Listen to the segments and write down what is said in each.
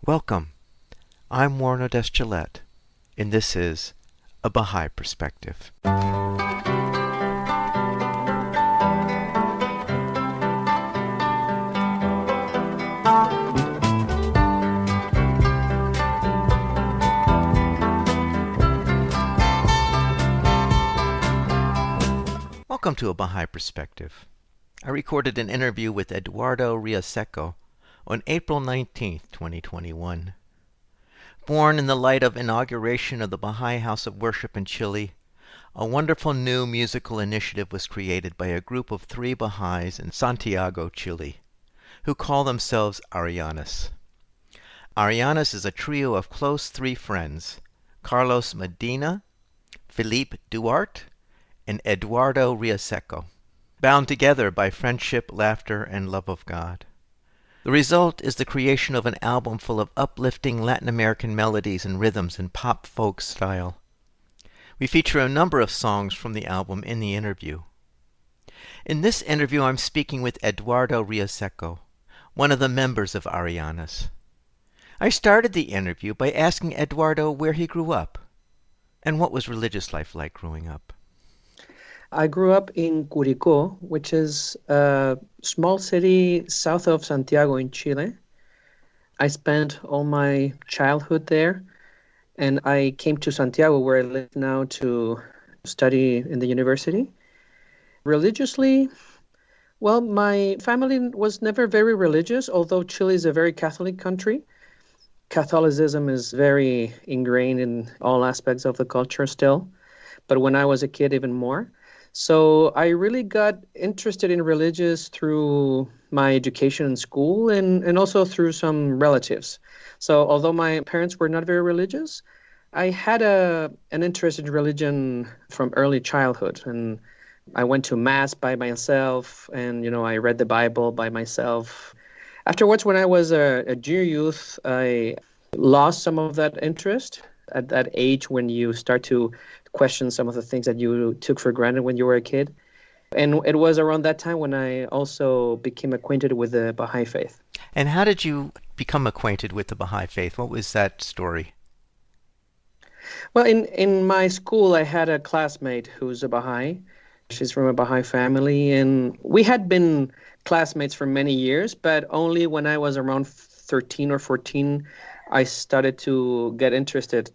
Welcome. I'm Warno Deschilette, and this is A Baha'i Perspective. Welcome to A Baha'i Perspective. I recorded an interview with Eduardo Rioseco on April 19, 2021. Born in the light of inauguration of the Baha'i House of Worship in Chile, a wonderful new musical initiative was created by a group of 3 Baha'is in Santiago, Chile, who call themselves Arrayanes. Arrayanes is a trio of close 3 friends, Carlos Medina, Felipe Duhart, and Eduardo Rioseco, bound together by friendship, laughter, and love of God. The result is the creation of an album full of uplifting Latin American melodies and rhythms in pop folk style. We feature a number of songs from the album in the interview. In this interview, I'm speaking with Eduardo Rioseco, one of the members of Arrayanes. I started the interview by asking Eduardo where he grew up and what was religious life like growing up. I grew up in Curicó, which is a small city south of Santiago in Chile. I spent all my childhood there, and I came to Santiago, where I live now, to study in the university. Religiously, well, my family was never very religious, although Chile is a very Catholic country. Catholicism is very ingrained in all aspects of the culture still, but when I was a kid, even more. So I really got interested in religious through my education in school and also through some relatives. So although my parents were not very religious, I had an interest in religion from early childhood. And I went to mass by myself and, I read the Bible by myself. Afterwards, when I was a junior youth, I lost some of that interest at that age when you start to question some of the things that you took for granted when you were a kid. And it was around that time when I also became acquainted with the Baha'i faith. And how did you become acquainted with the Baha'i faith? What was that story? Well, in my school, I had a classmate who's a Baha'i. She's from a Baha'i family, and we had been classmates for many years, but only when I was around 13 or 14, I started to get interested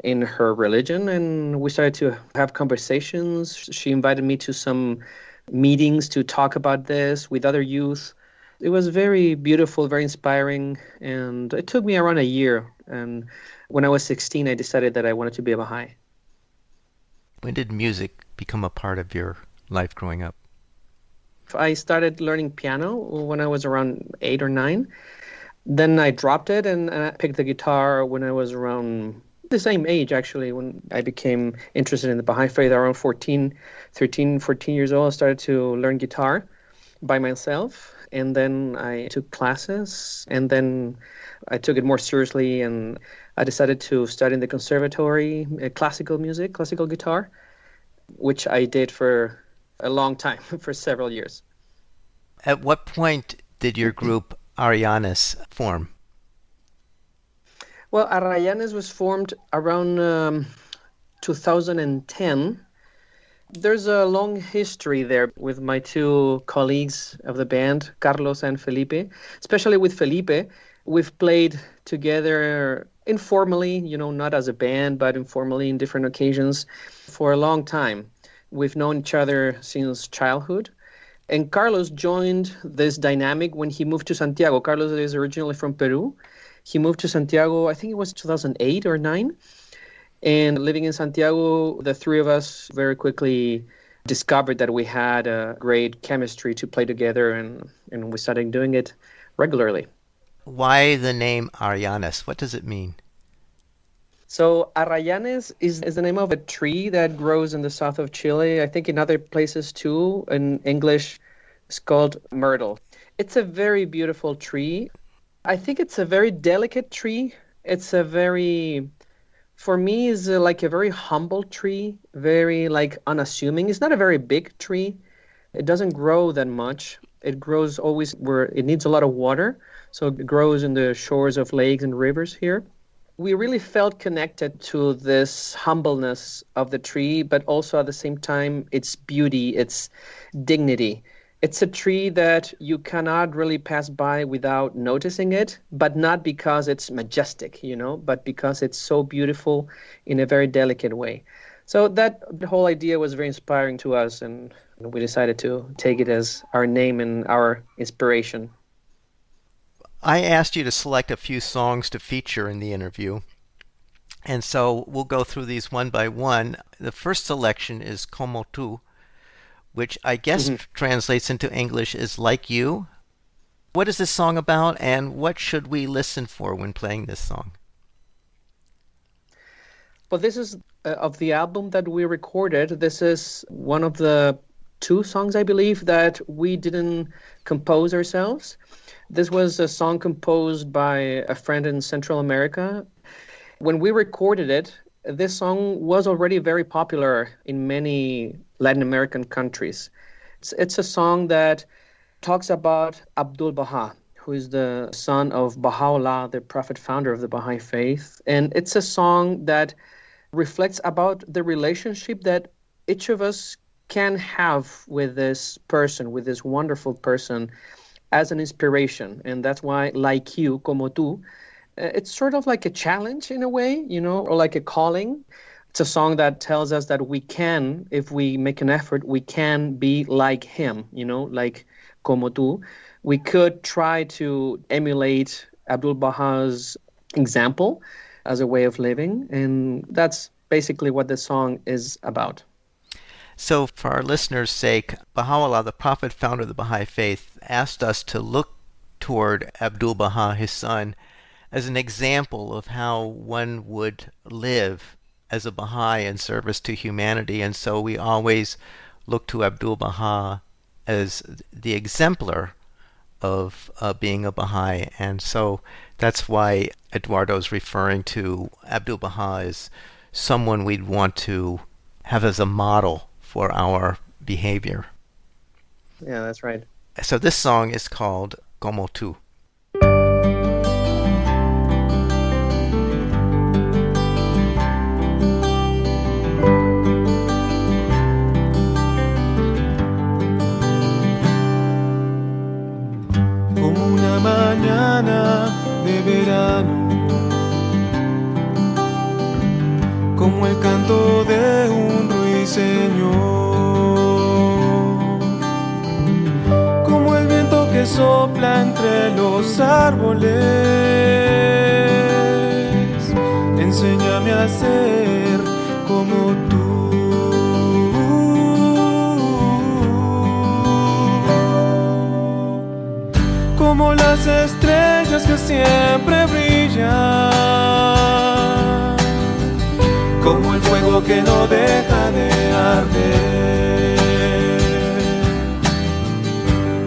in her religion, and we started to have conversations. She invited me to some meetings to talk about this with other youth. It was very beautiful, very inspiring, and it took me around a year. And when I was 16, I decided that I wanted to be a Baha'i. When did music become a part of your life growing up? I started learning piano when I was around 8 or 9. Then I dropped it, and I picked the guitar when I was around the same age, actually, when I became interested in the Baha'i faith. Around 14 years old, I started to learn guitar by myself. And then I took classes, and then I took it more seriously, and I decided to study in the conservatory, classical music, classical guitar, which I did for a long time, for several years. At what point did your group Arrayanes form? Well, Arrayanes was formed around 2010. There's a long history there with my 2 colleagues of the band, Carlos and Felipe. Especially with Felipe, we've played together informally, not as a band, but informally in different occasions for a long time. We've known each other since childhood. And Carlos joined this dynamic when he moved to Santiago. Carlos is originally from Peru. He moved to Santiago, I think it was 2008 or 9. And living in Santiago, the 3 of us very quickly discovered that we had a great chemistry to play together, and we started doing it regularly. Why the name Arrayanes? What does it mean? So Arrayanes is the name of a tree that grows in the south of Chile. I think in other places too. In English, it's called myrtle. It's a very beautiful tree. I think it's a very delicate tree. It's for me, is like a very humble tree, very unassuming. It's not a very big tree. It doesn't grow that much. It grows always where it needs a lot of water, so it grows in the shores of lakes and rivers here. We really felt connected to this humbleness of the tree, but also at the same time, its beauty, its dignity. It's a tree that you cannot really pass by without noticing it, but not because it's majestic, but because it's so beautiful in a very delicate way. So that the whole idea was very inspiring to us, and we decided to take it as our name and our inspiration. I asked you to select a few songs to feature in the interview, and so we'll go through these one by one. The first selection is Como Tu, which I guess translates into English as Like You. What is this song about, and what should we listen for when playing this song? Well, this is of the album that we recorded. This is one of the 2 songs, I believe, that we didn't compose ourselves. This was a song composed by a friend in Central America. When we recorded it, this song was already very popular in many Latin American countries. It's a song that talks about Abdul Baha, who is the son of Baha'u'llah, the prophet founder of the Baha'i faith. And it's a song that reflects about the relationship that each of us can have with this person, with this wonderful person, as an inspiration. And that's why Like You, Como Tu, it's sort of like a challenge in a way, or like a calling. It's a song that tells us that we can, if we make an effort, we can be like him, like Como Tu. We could try to emulate Abdul Baha's example as a way of living, and that's basically what the song is about. So for our listeners' sake, Baha'u'llah, the prophet founder of the Baha'i faith, asked us to look toward Abdul Baha, his son, as an example of how one would live as a Baha'i in service to humanity. And so we always look to Abdul Baha as the exemplar of being a Baha'i. And so that's why Eduardo's referring to Abdul Baha as someone we'd want to have as a model for our behavior. Yeah, that's right. So this song is called Como Tu. Como una mañana de verano, como el canto de un ruiseñor, como el viento que sopla entre los árboles. Enséñame a ser como tú. Como las estrellas que siempre brillan, como el fuego que no deja de arder,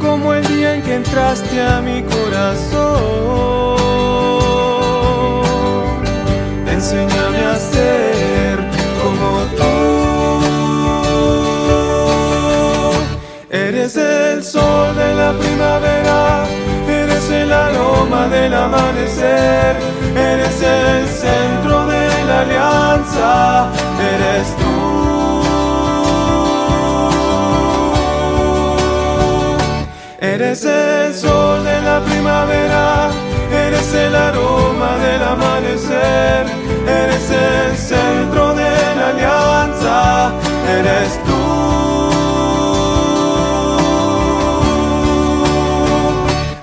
como el día en que entraste a mi corazón. Enséñame a ser como tú. Eres el sol de la primavera, eres el aroma del amanecer, eres el centro de la alianza, eres tú. Eres el sol de la primavera, eres el aroma del amanecer, eres el centro de la alianza, eres tú.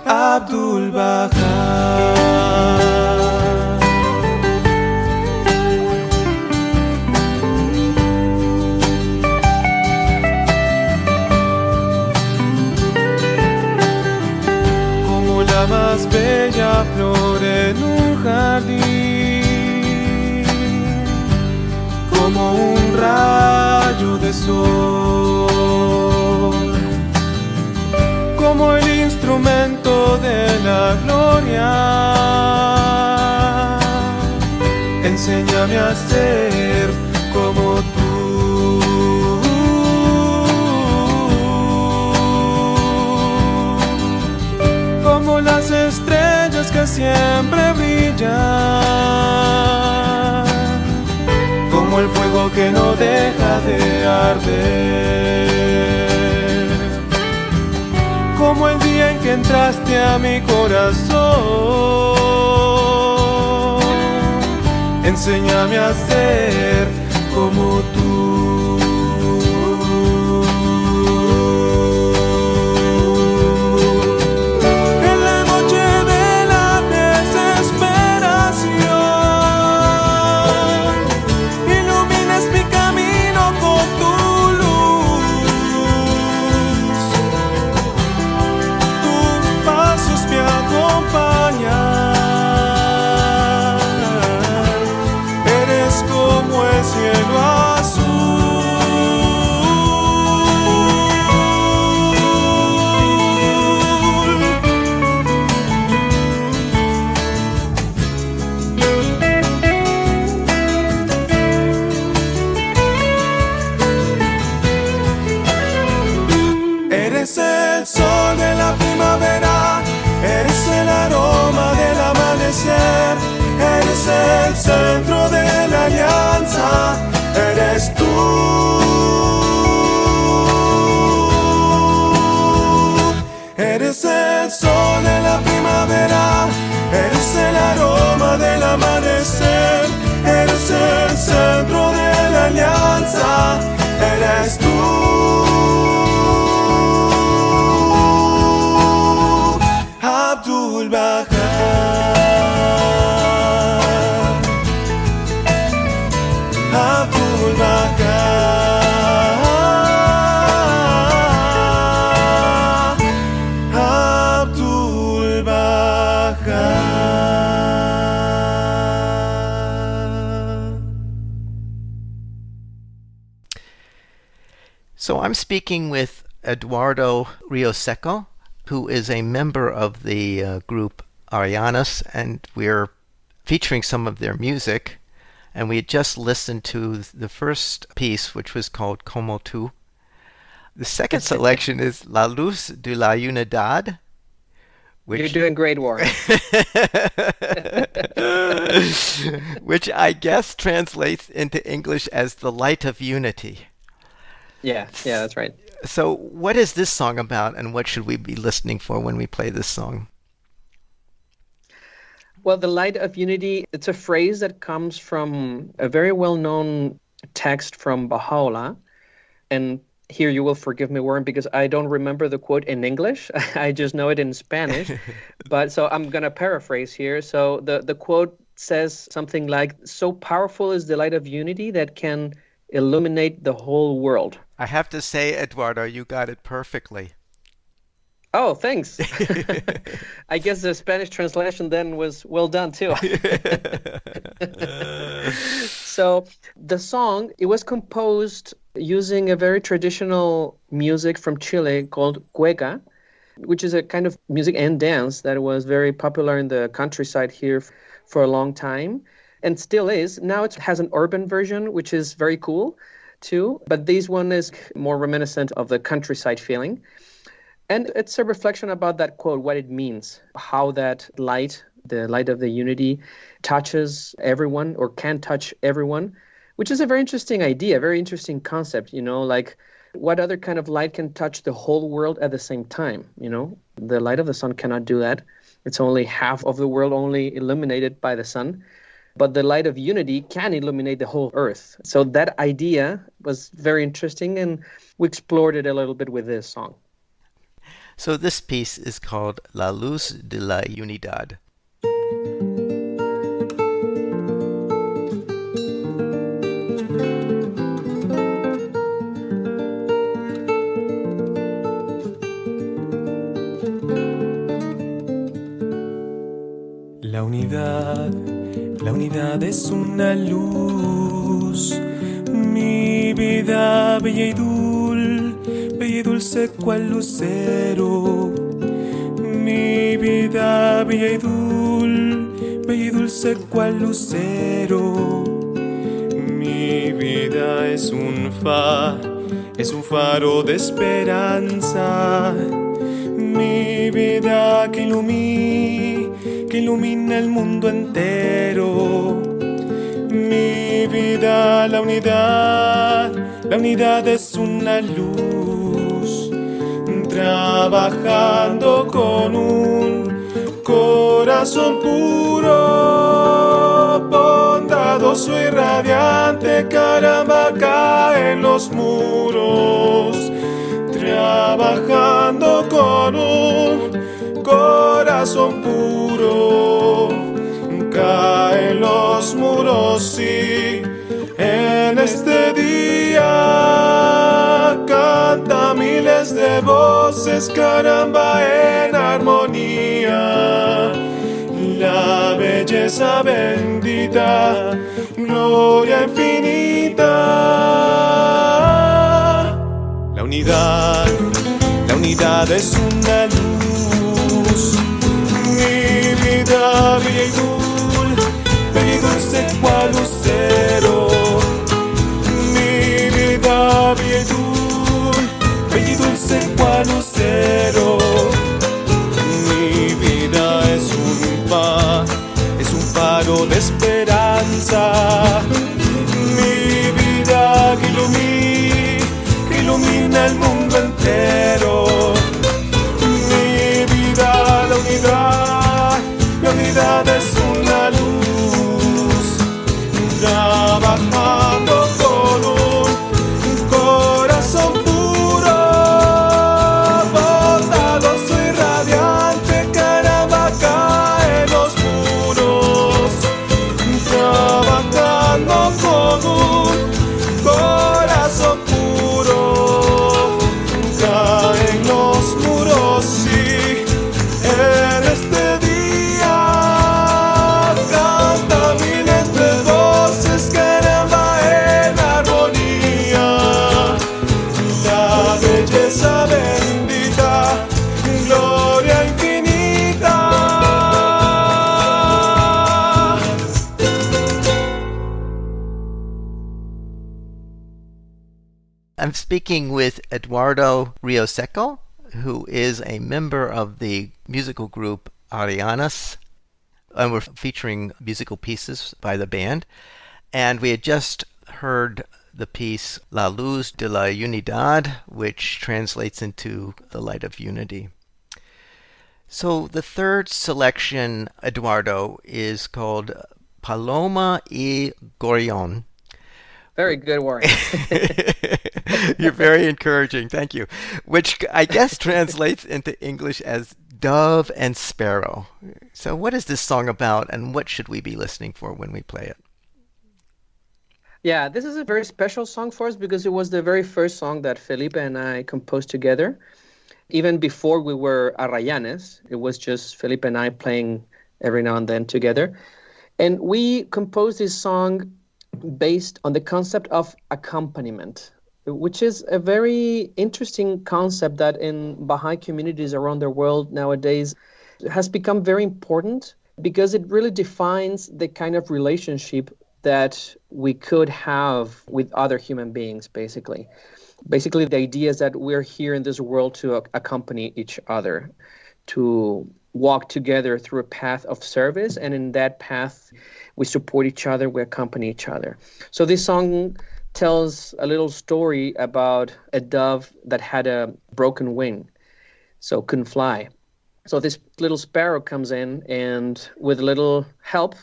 Abdul Baha. Como la más bella flor en un jardín, como un rayo de sol, como el instrumento de la gloria. Enséñame a ser como tú. siempre brilla, como el fuego que no deja de arder, como el día en que entraste a mi corazón. Enséñame a ser como tú. Eres el centro de la alianza, eres tú. Eres el sol de la primavera, eres el aroma del amanecer, eres el centro de la alianza, eres tú. Abdul Bahá. So I'm speaking with Eduardo Rioseco, who is a member of the group Arrayanes, and we're featuring some of their music. And we had just listened to the first piece, which was called Como Tú. The second selection is La Luz de la Unidad. You're doing great, Warren. Which I guess translates into English as The Light of Unity. Yeah, that's right. So what is this song about, and what should we be listening for when we play this song? Well, the light of unity, it's a phrase that comes from a very well-known text from Baha'u'llah. And here you will forgive me, Warren, because I don't remember the quote in English. I just know it in Spanish. But so I'm going to paraphrase here. So the quote says something like, so powerful is the light of unity that can illuminate the whole world. I have to say, Eduardo, you got it perfectly. Oh, thanks. I guess the Spanish translation then was well done, too. So the song, it was composed using a very traditional music from Chile called cueca, which is a kind of music and dance that was very popular in the countryside here for a long time and still is. Now it has an urban version, which is very cool, too. But this one is more reminiscent of the countryside feeling. And it's a reflection about that quote, what it means, how that light, the light of the unity, touches everyone or can touch everyone, which is a very interesting idea, very interesting concept, like what other kind of light can touch the whole world at the same time, The light of the sun cannot do that. It's only half of the world only illuminated by the sun. But the light of unity can illuminate the whole earth. So that idea was very interesting, and we explored it a little bit with this song. So this piece is called La Luz de la Unidad. La unidad es una luz, mi vida bella y dulce cual lucero. Mi vida bella y dulce cual lucero. Mi vida es un faro de esperanza. Mi vida que que ilumina el mundo entero. Mi vida, la unidad es una luz, trabajando con un corazón puro, bondadoso y radiante, caramba, caen los muros, trabajando con un corazón puro, caen los muros y en este día canta miles de voces, caramba, en armonía. La belleza bendita, gloria infinita. La unidad es una luz. Mi vida brilla y dulce cual lucero. Mi vida brilla y dulce cual lucero. Mi vida es un faro de esperanza. Mi vida que ilumina el mundo entero. Mi vida, la unidad es una luz, trabajando con un corazón puro, bondadoso y radiante, caramba, caen los muros, trabajando con un corazón puro, caen los muros y en este día canta miles de voces, caramba, en armonía. La belleza bendita, gloria infinita. I'm speaking with Eduardo Rioseco, who is a member of the musical group Arrayanes, and we're featuring musical pieces by the band. And we had just heard the piece La Luz de la Unidad, which translates into the light of unity. So the third selection, Eduardo, is called Paloma y Gorrión. Very good, Warren. You're very encouraging. Thank you. Which I guess translates into English as Dove and Sparrow. So what is this song about, and what should we be listening for when we play it? Yeah, this is a very special song for us because it was the very first song that Felipe and I composed together. Even before we were Arrayanes, it was just Felipe and I playing every now and then together. And we composed this song based on the concept of accompaniment, which is a very interesting concept that in Baha'i communities around the world nowadays has become very important because it really defines the kind of relationship that we could have with other human beings, basically. Basically, the idea is that we're here in this world to accompany each other, to walk together through a path of service, and in that path, we support each other, we accompany each other. So this song tells a little story about a dove that had a broken wing, so couldn't fly. So this little sparrow comes in and with a little help,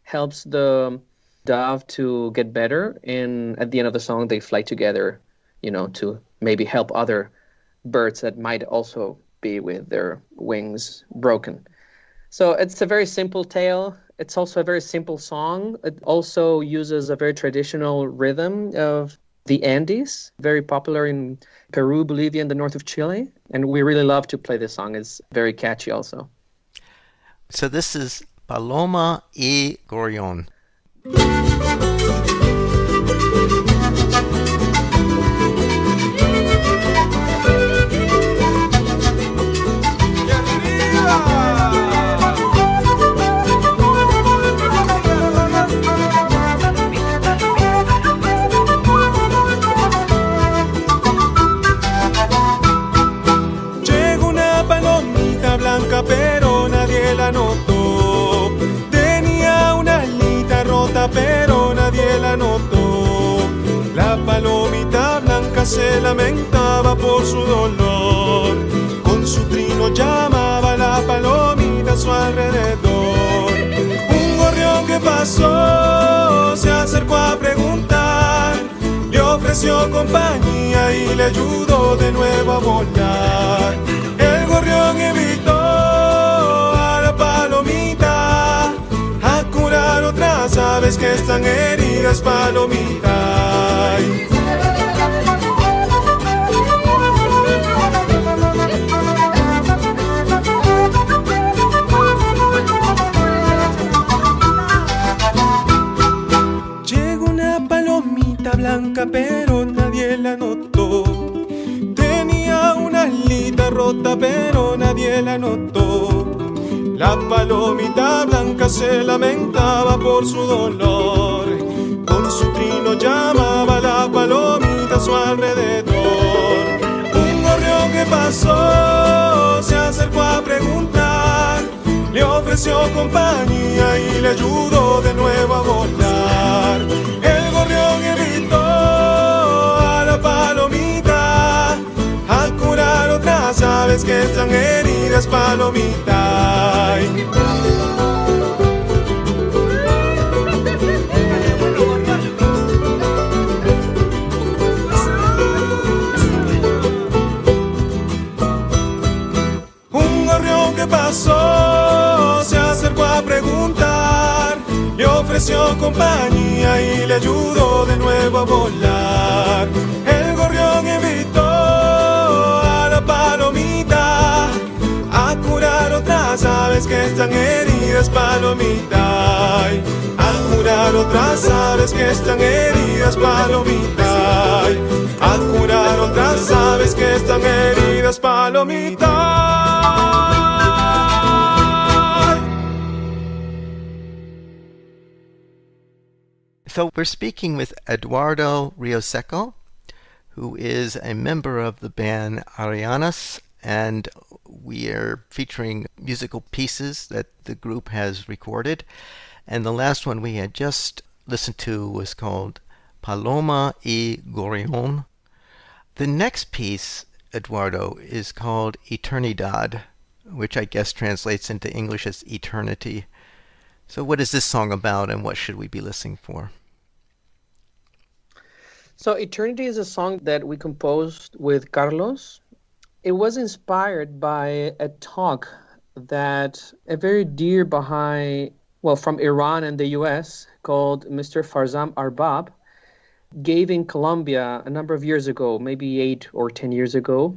helps the dove to get better. And at the end of the song, they fly together, to maybe help other birds that might also be with their wings broken. So it's a very simple tale. It's also a very simple song. It also uses a very traditional rhythm of the Andes, very popular in Peru, Bolivia, and the north of Chile. And we really love to play this song. It's very catchy also. So this is Paloma y Gorrión. Llegó una palomita blanca, pero nadie la notó. se lamentaba por su dolor. Con su trino llamaba la palomita a su alrededor. Un gorrión que pasó se acercó a preguntar, le ofreció compañía y le ayudó de nuevo a volar. El gorrión invitó a la palomita a curar otras aves que están heridas, palomita. Llegó una palomita blanca pero nadie la notó. Tenía una alita rota pero nadie la notó. La palomita blanca se lamentaba por su dolor. Con su trino llamaba a la palomita a su alrededor. Un gorrión que pasó se acercó a preguntar, le ofreció compañía y le ayudó de nuevo a volar. El gorrión invitó a la palomita a curar otras aves que están heridas, palomita. Un gorrión que pasó se acercó a preguntar, le ofreció compañía y le ayudó de nuevo a volar. El gorrión invitó a la palomita a curar otras aves que están heridas, palomita. A curar otras aves que están heridas, palomita. A curar otras aves que están heridas, palomita. So we're speaking with Eduardo Rioseco, who is a member of the band Arrayanes, and we are featuring musical pieces that the group has recorded. And the last one we had just listened to was called Paloma y Gorrión. The next piece, Eduardo, is called Eternidad, which I guess translates into English as eternity. So what is this song about, and what should we be listening for? So Eternity is a song that we composed with Carlos. It was inspired by a talk that a very dear Baha'i, from Iran and the US, called Mr. Farzam Arbab, gave in Colombia a number of years ago, maybe 8 or 10 years ago.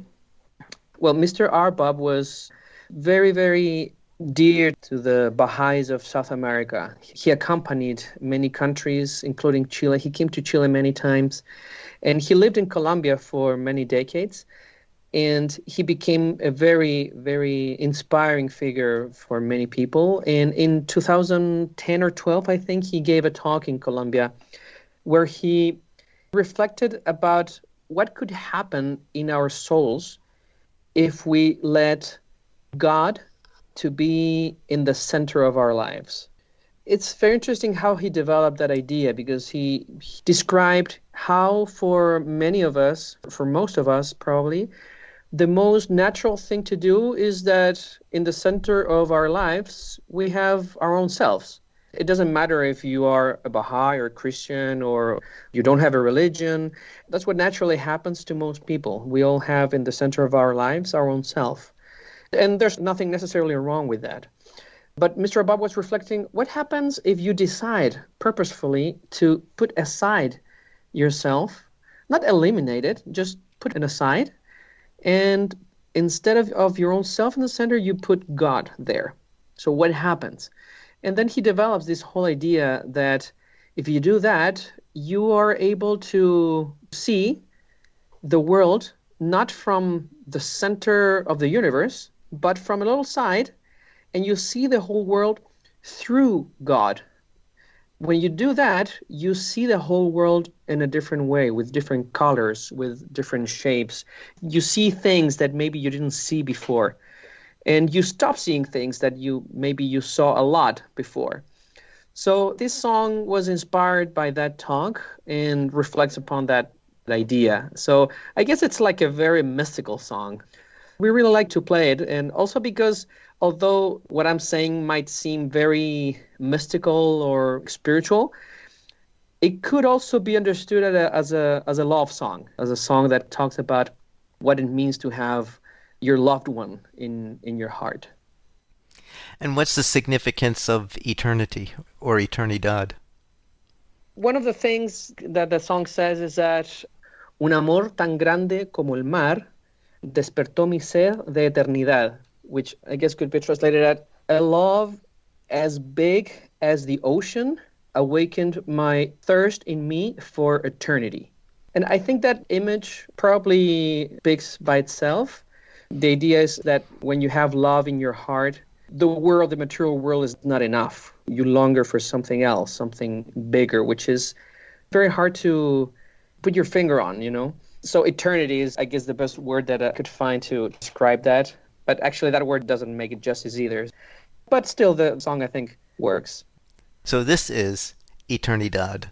Well, Mr. Arbab was very, very dear to the Baha'is of South America. He accompanied many countries, including Chile. He came to Chile many times, and he lived in Colombia for many decades. And he became a very, very inspiring figure for many people. And in 2010 or 12, I think, he gave a talk in Colombia where he reflected about what could happen in our souls if we let God to be in the center of our lives. It's very interesting how he developed that idea, because he described how for many of us, for most of us probably, the most natural thing to do is that in the center of our lives, we have our own selves. It doesn't matter if you are a Baha'i or a Christian or you don't have a religion. That's what naturally happens to most people. We all have in the center of our lives our own self. And there's nothing necessarily wrong with that. But Mr. Abab was reflecting, what happens if you decide purposefully to put aside yourself, not eliminate it, just put it aside, and instead of your own self in the center, you put God there. So what happens? And then he develops this whole idea that if you do that, you are able to see the world not from the center of the universe, but from a little side, and you see the whole world through God. When you do that, you see the whole world in a different way, with different colors, with different shapes. You see things that maybe you didn't see before, and you stop seeing things that maybe you saw a lot before. So this song was inspired by that talk and reflects upon that idea. So I guess it's like a very mystical song. We really like to play it, and also because although what I'm saying might seem very mystical or spiritual, it could also be understood as a love song, as a song that talks about what it means to have your loved one in your heart. And what's the significance of eternity or Eternidad? One of the things that the song says is that un amor tan grande como el mar despertó mi sed de eternidad, which I guess could be translated as a love as big as the ocean awakened my thirst in me for eternity. And I think that image probably speaks by itself. The idea is that when you have love in your heart, the world, the material world, is not enough. You longer for something else, something bigger, which is very hard to put your finger on, you know? So eternity is, I guess, the best word that I could find to describe that. But actually, that word doesn't make it justice either. But still, the song, I think, works. So this is Eternidad.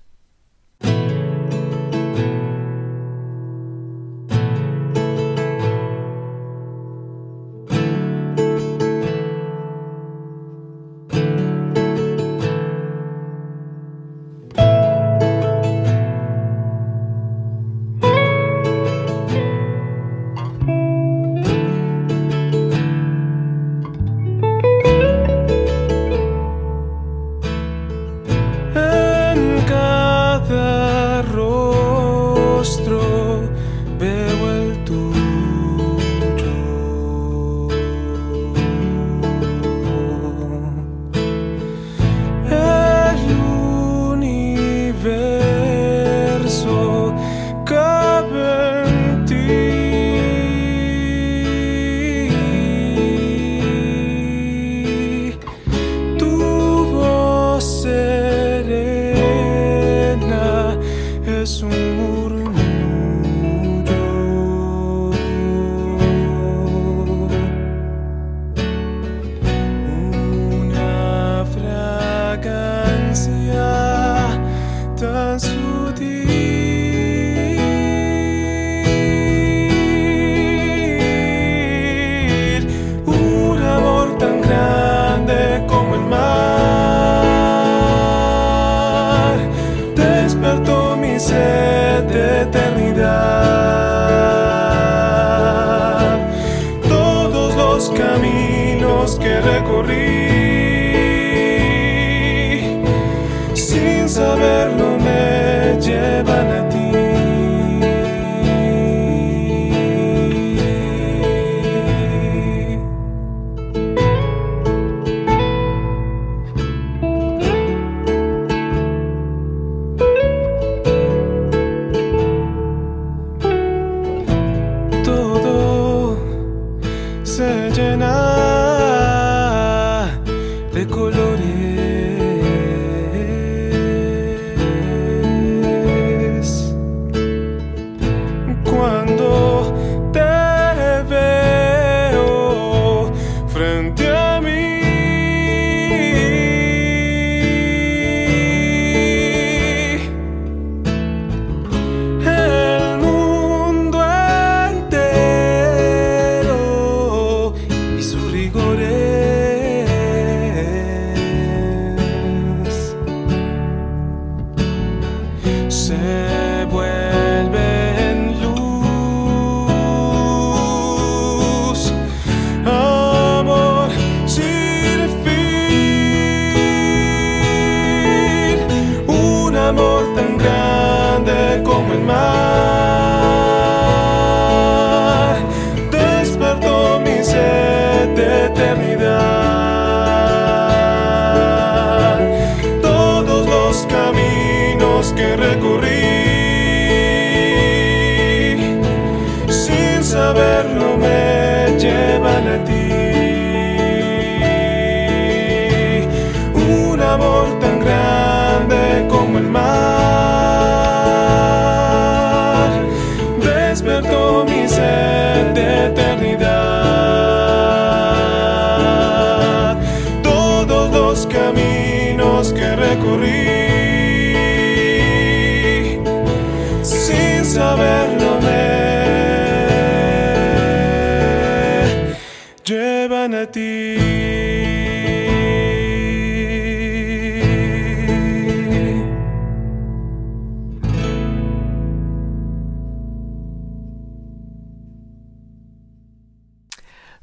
Sin saber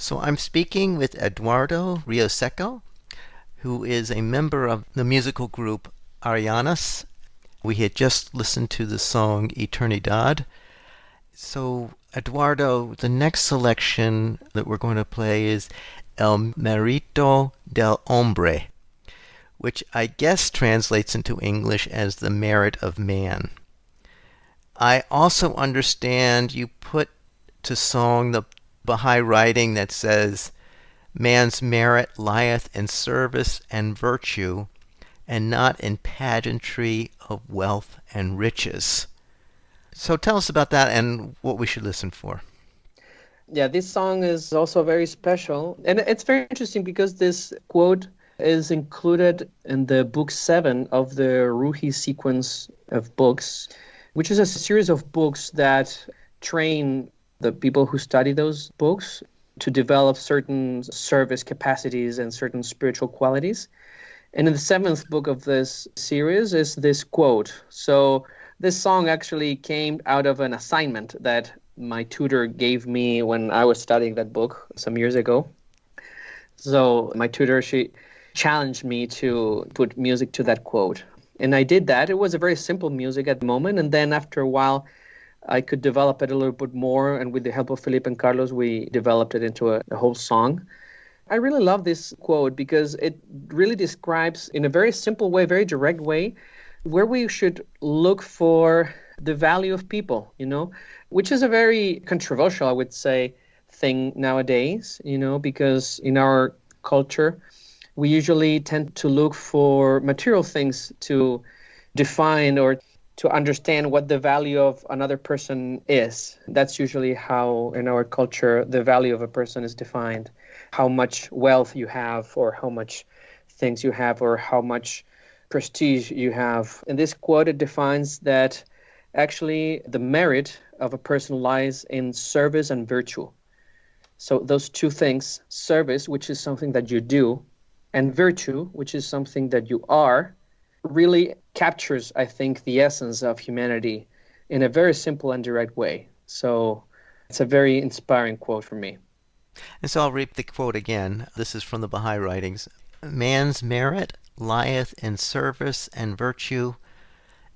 So I'm speaking with Eduardo Rioseco, who is a member of the musical group Arrayanes. We had just listened to the song Eternidad. So, Eduardo, the next selection that we're going to play is El Marito del Hombre, which I guess translates into English as the merit of man. I also understand you put to song the Baha'i writing that says, man's merit lieth in service and virtue, and not in pageantry of wealth and riches. So tell us about that and what we should listen for. Yeah, this song is also very special. And it's very interesting because this quote is included in the book 7 of the Ruhi sequence of books, which is a series of books that train the people who study those books to develop certain service capacities and certain spiritual qualities. And in the 7th book of this series is this quote. So this song actually came out of an assignment that my tutor gave me when I was studying that book some years ago. So my tutor, she challenged me to put music to that quote. And I did that. It was a very simple music at the moment. And then after a while, I could develop it a little bit more. And with the help of Felipe and Carlos, we developed it into a whole song. I really love this quote because it really describes in a very simple way, very direct way, where we should look for the value of people, which is a very controversial, I would say, thing nowadays, because in our culture, we usually tend to look for material things to define or to understand what the value of another person is. That's usually how, in our culture, the value of a person is defined. How much wealth you have, or how much things you have, or how much prestige you have. And this quote, it defines that actually the merit of a person lies in service and virtue. So those two things, service, which is something that you do, and virtue, which is something that you are, really captures, I think, the essence of humanity in a very simple and direct way. So it's a very inspiring quote for me. And so I'll read the quote again. This is from the Baha'i writings. Man's merit lieth in service and virtue,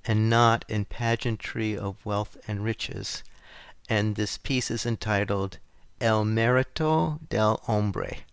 and not in pageantry of wealth and riches. And this piece is entitled El Marito del Hombre.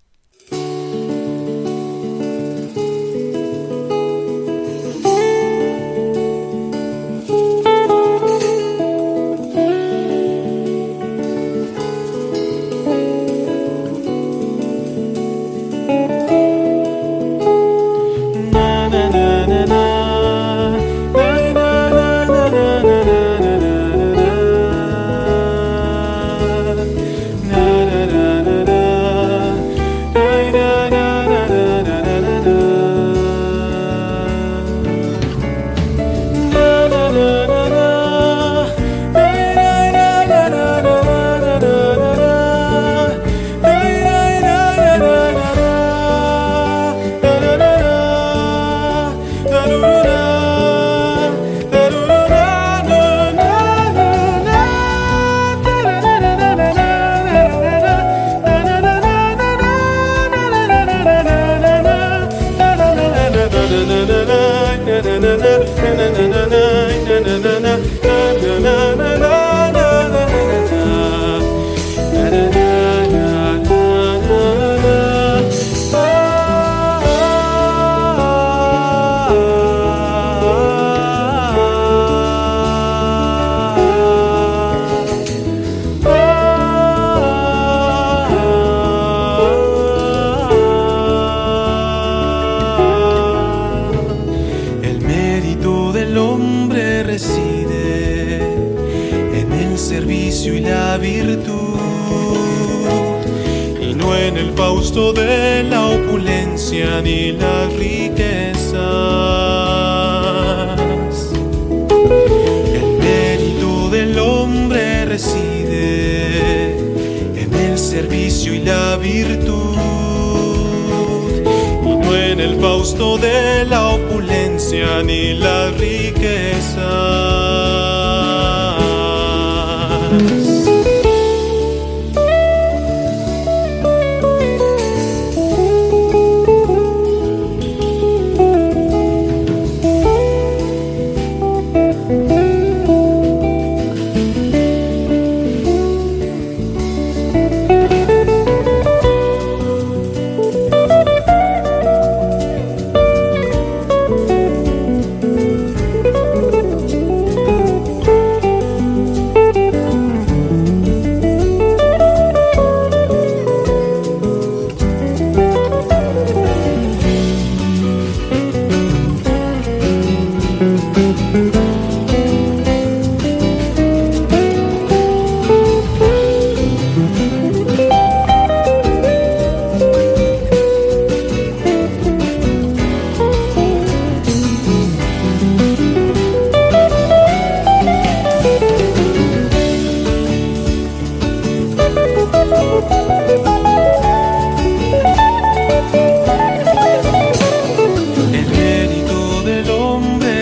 De la opulencia ni las riquezas. El mérito del hombre reside en el servicio y la virtud, y no en el fausto de la opulencia ni las riquezas.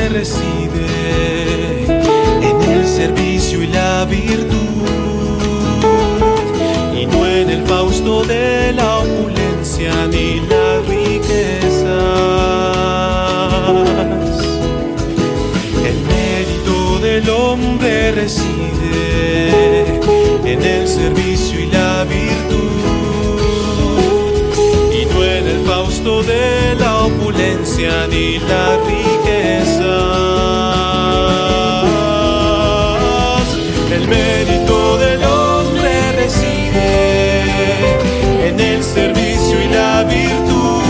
hombre reside en el servicio y la virtud, y no en el fausto de la opulencia ni las riquezas. El mérito del hombre reside en el servicio y la virtud, y no en el fausto de la opulencia ni las riquezas. El mérito del hombre reside en el servicio y la virtud,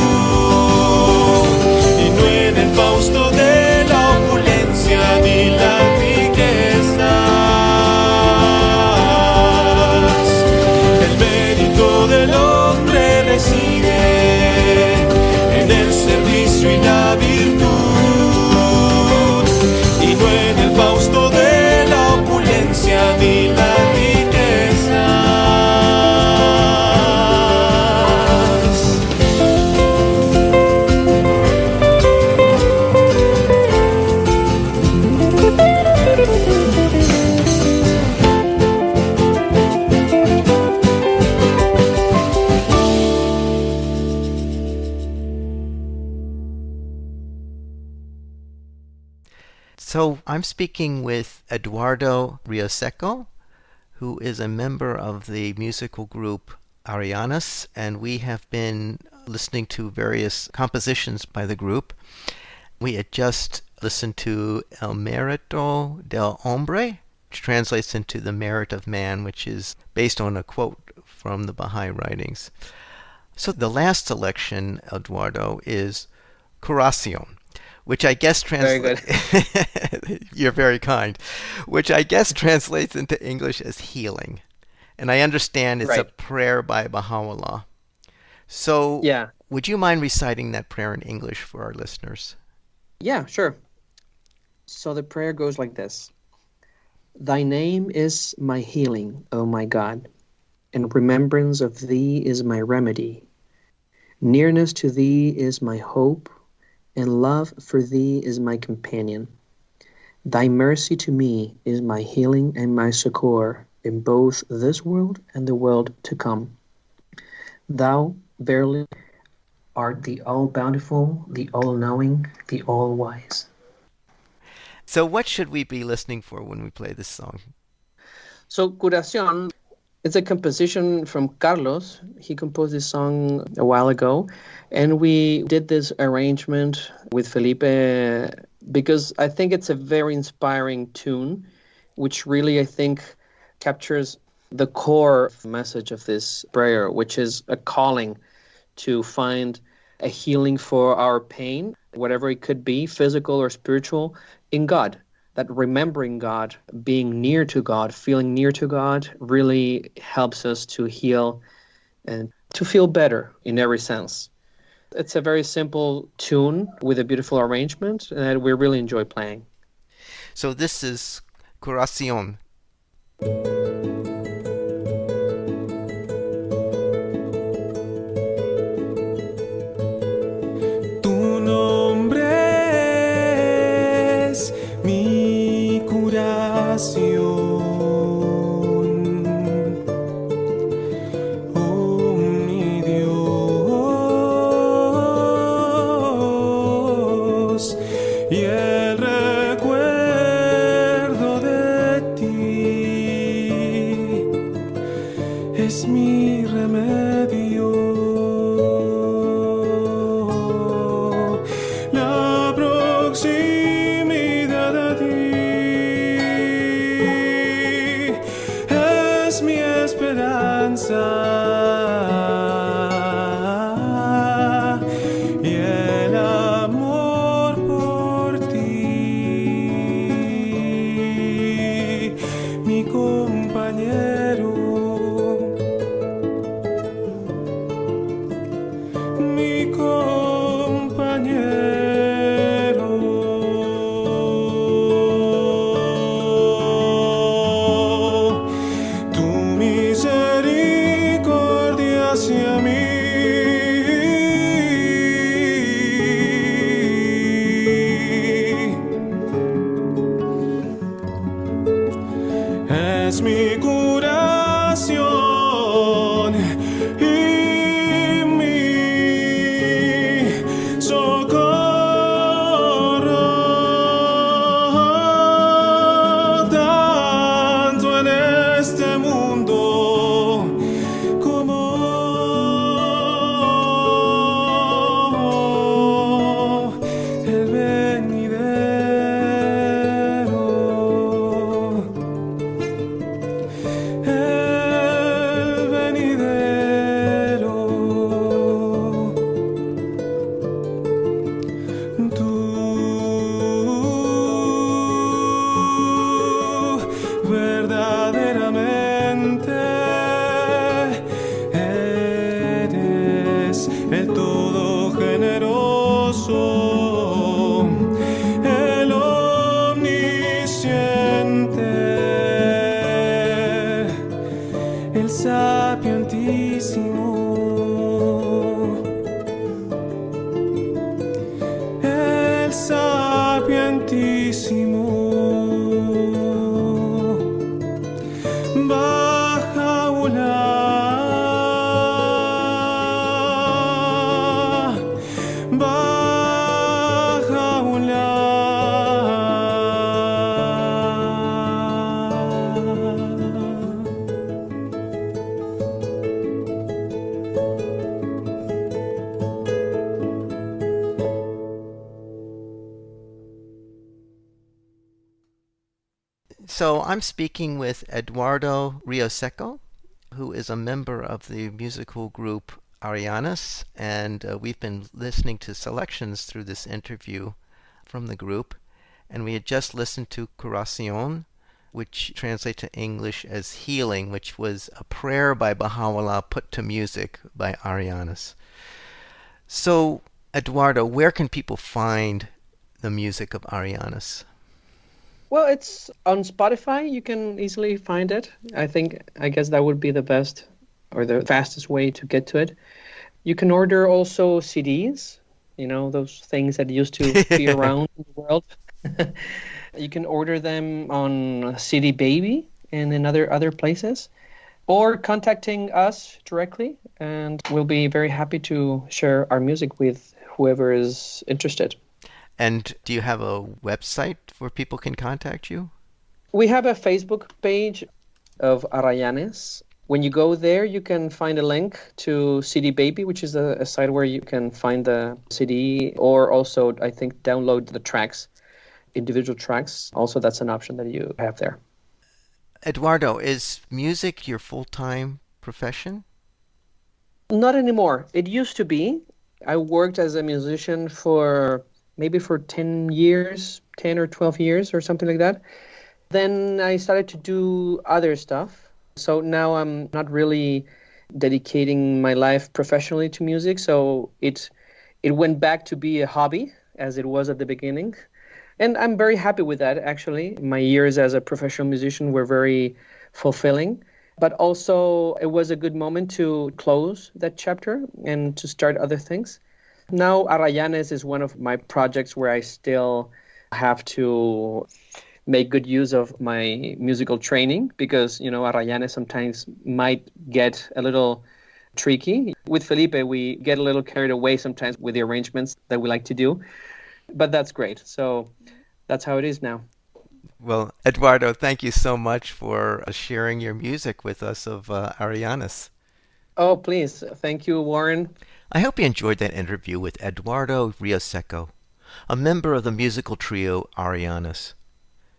y no en el fausto de la opulencia ni las riquezas. El mérito del hombre reside en el servicio y la virtud, y no en el fausto de la opulencia ni las riquezas. So I'm speaking with Eduardo Rioseco, who is a member of the musical group Arrayanes, and we have been listening to various compositions by the group. We had just listened to El Marito Del Hombre, which translates into the merit of man, which is based on a quote from the Baha'i writings. So the last selection, Eduardo, is Curación, which I guess translates... You're very kind. Which I guess translates into English as healing. And I understand it's a prayer by Baha'u'llah. So would you mind reciting that prayer in English for our listeners? Yeah, sure. So the prayer goes like this. Thy name is my healing, O my God, and remembrance of thee is my remedy. Nearness to thee is my hope, and love for thee is my companion. Thy mercy to me is my healing and my succor in both this world and the world to come. Thou verily art the all-bountiful, the all-knowing, the all-wise. So what should we be listening for when we play this song? So Curación is a composition from Carlos. He composed this song a while ago, and we did this arrangement with Felipe because I think it's a very inspiring tune, which really, I think, captures the core message of this prayer, which is a calling to find a healing for our pain, whatever it could be, physical or spiritual, in God. That remembering God, being near to God, feeling near to God really helps us to heal and to feel better in every sense. It's a very simple tune with a beautiful arrangement that we really enjoy playing. So this is Curación. Tu nombre es mi curación. Y el amor por ti. es mi curación y mi socorro, tanto en este mundo como el venidero. El venidero. Tú verdaderamente eres el todo generoso, el omnisciente, el sapientísimo, el sapientísimo. So I'm speaking with Eduardo Rioseco, who is a member of the musical group Arrayanes, and we've been listening to selections through this interview from the group, and we had just listened to Curación, which translates to English as healing, which was a prayer by Baha'u'llah put to music by Arrayanes. So, Eduardo, where can people find the music of Arrayanes? Well, it's on Spotify. You can easily find it. I guess that would be the best or the fastest way to get to it. You can order also CDs, those things that used to be around in the world. You can order them on CD Baby and in other places, or contacting us directly, and we'll be very happy to share our music with whoever is interested. And do you have a website where people can contact you? We have a Facebook page of Arrayanes. When you go there, you can find a link to CD Baby, which is a site where you can find the CD, or also, I think, download the tracks, individual tracks. Also, that's an option that you have there. Eduardo, is music your full-time profession? Not anymore. It used to be. I worked as a musician for 10 years, 10 or 12 years or something like that. Then I started to do other stuff. So now I'm not really dedicating my life professionally to music. So it went back to be a hobby as it was at the beginning. And I'm very happy with that, actually. My years as a professional musician were very fulfilling. But also it was a good moment to close that chapter and to start other things. Now, Arrayanes is one of my projects where I still have to make good use of my musical training because, Arrayanes sometimes might get a little tricky. With Felipe, we get a little carried away sometimes with the arrangements that we like to do, but that's great. So that's how it is now. Well, Eduardo, thank you so much for sharing your music with us of Arrayanes. Oh, please. Thank you, Warren. I hope you enjoyed that interview with Eduardo Rioseco, a member of the musical trio Arrayanes.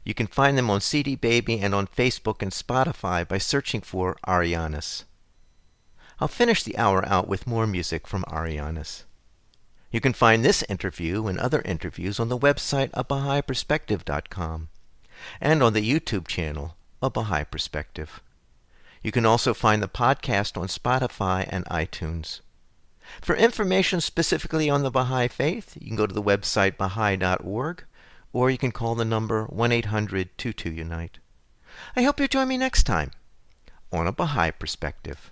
You can find them on CD Baby and on Facebook and Spotify by searching for Arrayanes. I'll finish the hour out with more music from Arrayanes. You can find this interview and other interviews on the website BahaiPerspective.com and on the YouTube channel, A Baha'i Perspective. You can also find the podcast on Spotify and iTunes. For information specifically on the Baha'i Faith, you can go to the website Baha'i.org, or you can call the number 1-800-22-UNITE. I hope you'll join me next time on A Baha'i Perspective.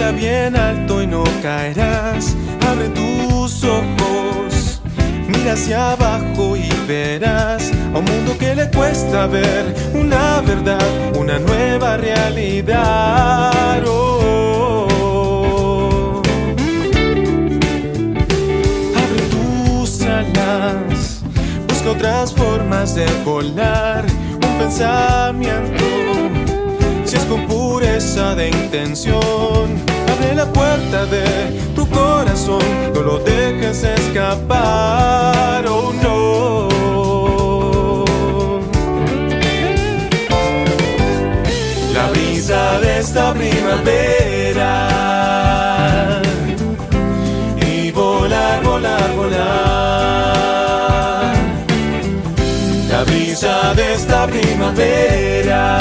vuela bien alto y no caerás. Abre tus ojos, mira hacia abajo y verás a un mundo que le cuesta ver una verdad, una nueva realidad. Oh, oh. Abre tus alas, busca otras formas de volar. Un pensamiento, si es con pureza de intención, abre la puerta de tu corazón, no lo dejes escapar. Oh no. La brisa de esta primavera y volar, volar, volar. La brisa de esta primavera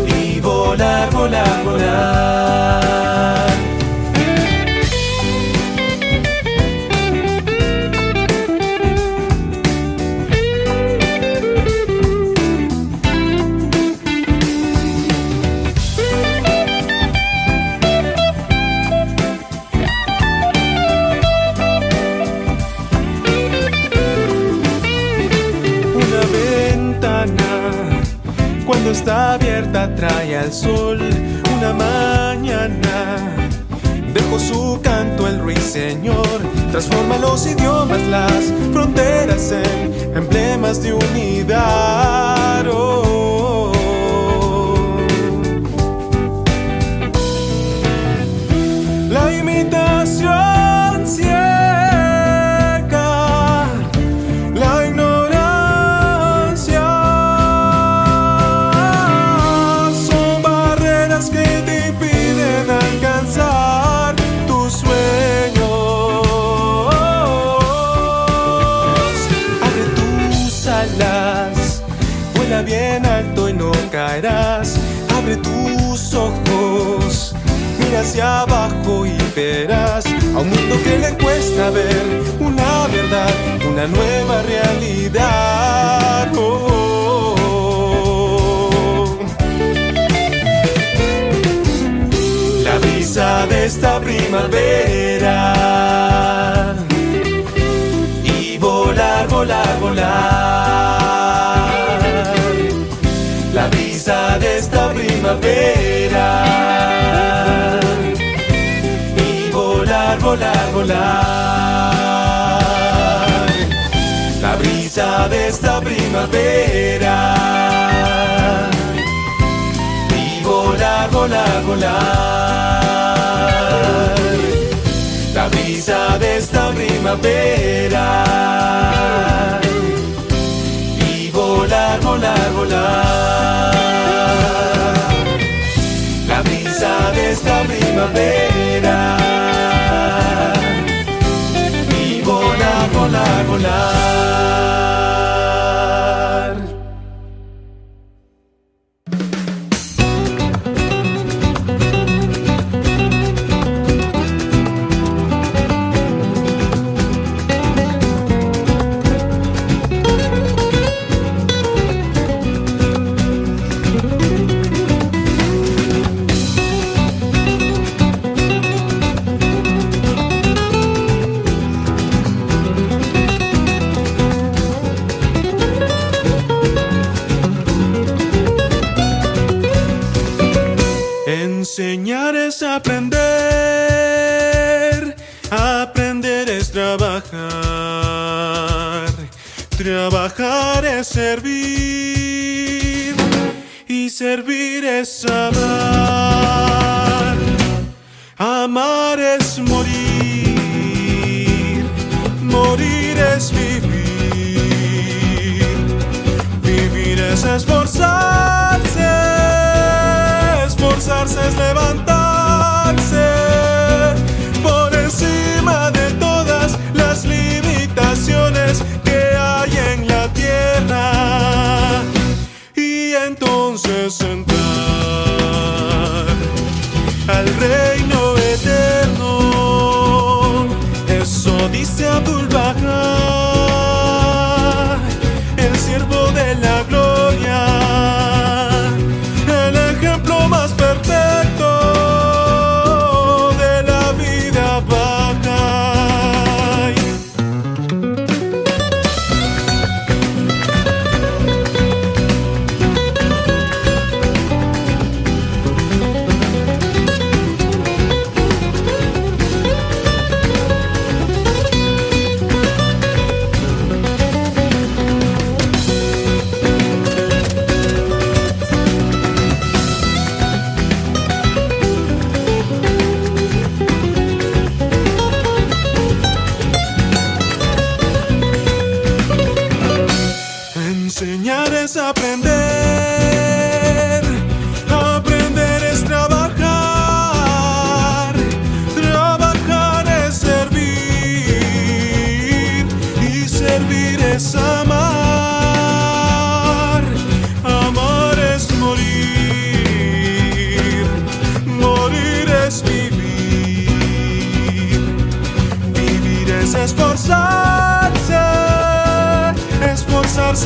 y volar, volar, volar. Cuando está abierta trae al sol. Una mañana dejó su canto el ruiseñor. Transforma los idiomas, las fronteras en emblemas de unidad. Oh, oh, oh. La imitación ciega, la ignorancia, que te impiden alcanzar tus sueños. Abre tus alas, vuela bien alto y no caerás. Abre tus ojos, mira hacia abajo y verás a un mundo que le cuesta ver una verdad, una nueva realidad. Oh, oh, oh. La brisa de esta primavera y volar, volar, volar. La brisa de esta primavera y volar, volar, volar. La brisa de esta primavera y volar, volar, volar. La brisa de esta primavera y volar, volar, volar. La brisa de esta primavera y volar, volar, volar. Enseñar es aprender, aprender es trabajar, trabajar es servir y servir es amar, amar es morir, morir es vivir, vivir es esforzarse, esforzarse es levantarse por encima de todas las limitaciones que hay en la tierra y entonces entrar al reino eterno. Eso dice Duhart, el siervo de la gloria, el ejemplo más perfecto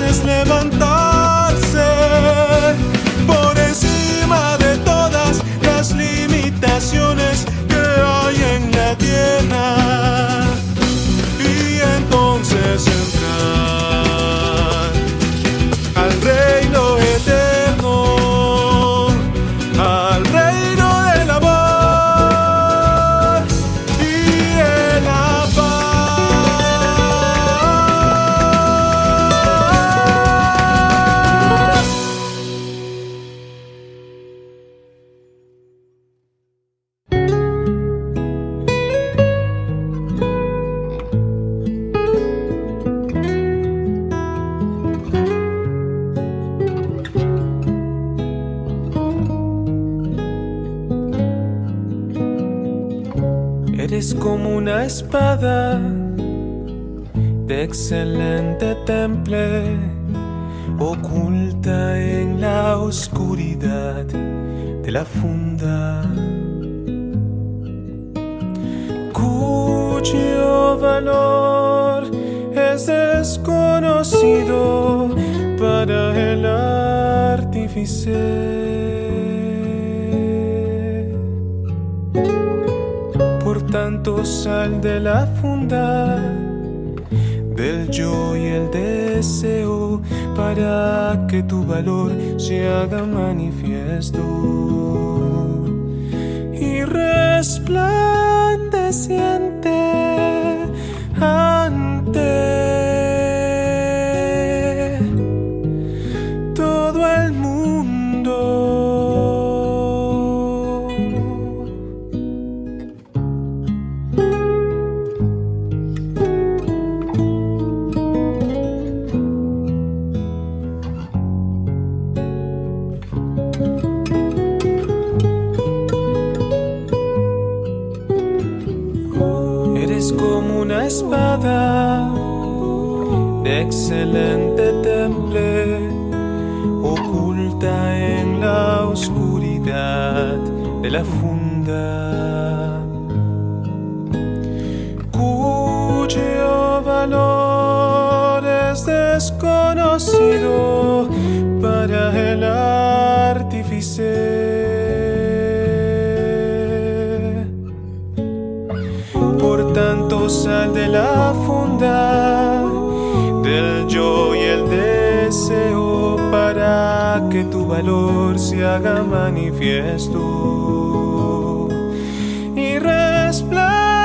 es levantarse por encima de todas las limitaciones que hay en la tierra, y entonces entrar al reino eterno, al reino del amor y de la Eres como una espada de excelente temple, oculta en la oscuridad de la funda, cuyo valor es desconocido para el artífice. Por tanto, sal de la funda del yo y el deseo, para que tu valor se haga manifiesto y resplandeciente ante todo el mundo. Como una espada de excelente temple, oculta en la oscuridad de la funda, cuyo valor es desconocido para el artífice. Por tanto, sal de la funda del yo y el deseo, para que tu valor se haga manifiesto y resplandezca